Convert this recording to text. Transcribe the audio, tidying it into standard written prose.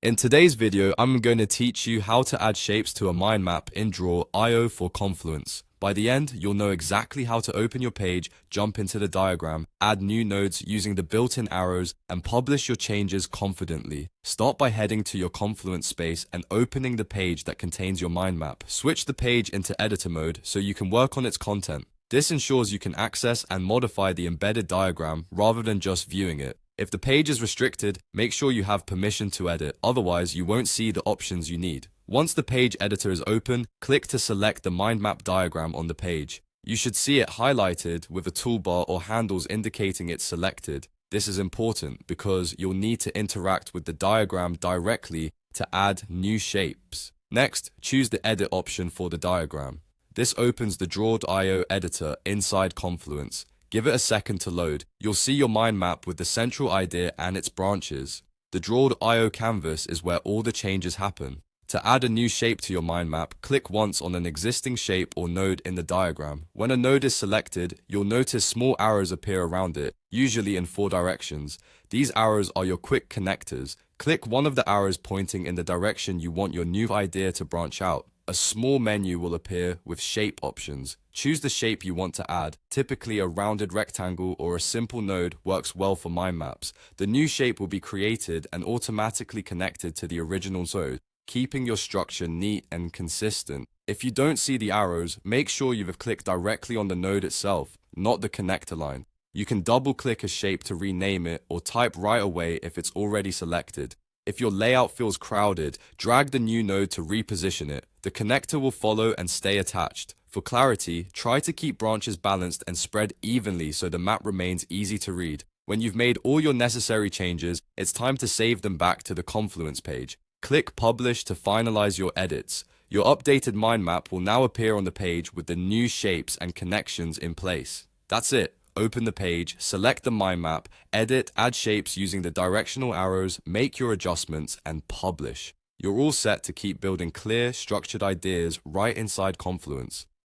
In today's video, I'm going to teach you how to add shapes to a mind map in Draw.io for Confluence. By the end, you'll know exactly how to open your page, jump into the diagram, add new nodes using the built-in arrows, and publish your changes confidently. Start by heading to your Confluence space and opening the page that contains your mind map. Switch the page into editor mode so you can work on its content. This ensures you can access and modify the embedded diagram rather than just viewing it. If the page is restricted, make sure you have permission to edit, otherwise you won't see the options you need. Once the page editor is open, click to select the mind map diagram on the page. You should see it highlighted with a toolbar or handles indicating it's selected. This is important because you'll need to interact with the diagram directly to add new shapes. Next, choose the edit option for the diagram. This opens the Draw.io editor inside Confluence. Give it a second to load. You'll see your mind map with the central idea and its branches. The Draw.io canvas is where all the changes happen. To add a new shape to your mind map, click once on an existing shape or node in the diagram. When a node is selected, you'll notice small arrows appear around it, usually in 4 directions. These arrows are your quick connectors. Click one of the arrows pointing in the direction you want your new idea to branch out. A small menu will appear with shape options. Choose the shape you want to add. Typically, a rounded rectangle or a simple node works well for mind maps. The new shape will be created and automatically connected to the original node, keeping your structure neat and consistent. If you don't see the arrows, make sure you have clicked directly on the node itself, not the connector line. You can double-click a shape to rename it or type right away if it's already selected. If your layout feels crowded, drag the new node to reposition it. The connector will follow and stay attached. For clarity, try to keep branches balanced and spread evenly so the map remains easy to read. When you've made all your necessary changes, it's time to save them back to the Confluence page. Click Publish to finalize your edits. Your updated mind map will now appear on the page with the new shapes and connections in place. That's it. Open the page, select the mind map, edit, add shapes using the directional arrows, make your adjustments, and publish. You're all set to keep building clear, structured ideas right inside Confluence.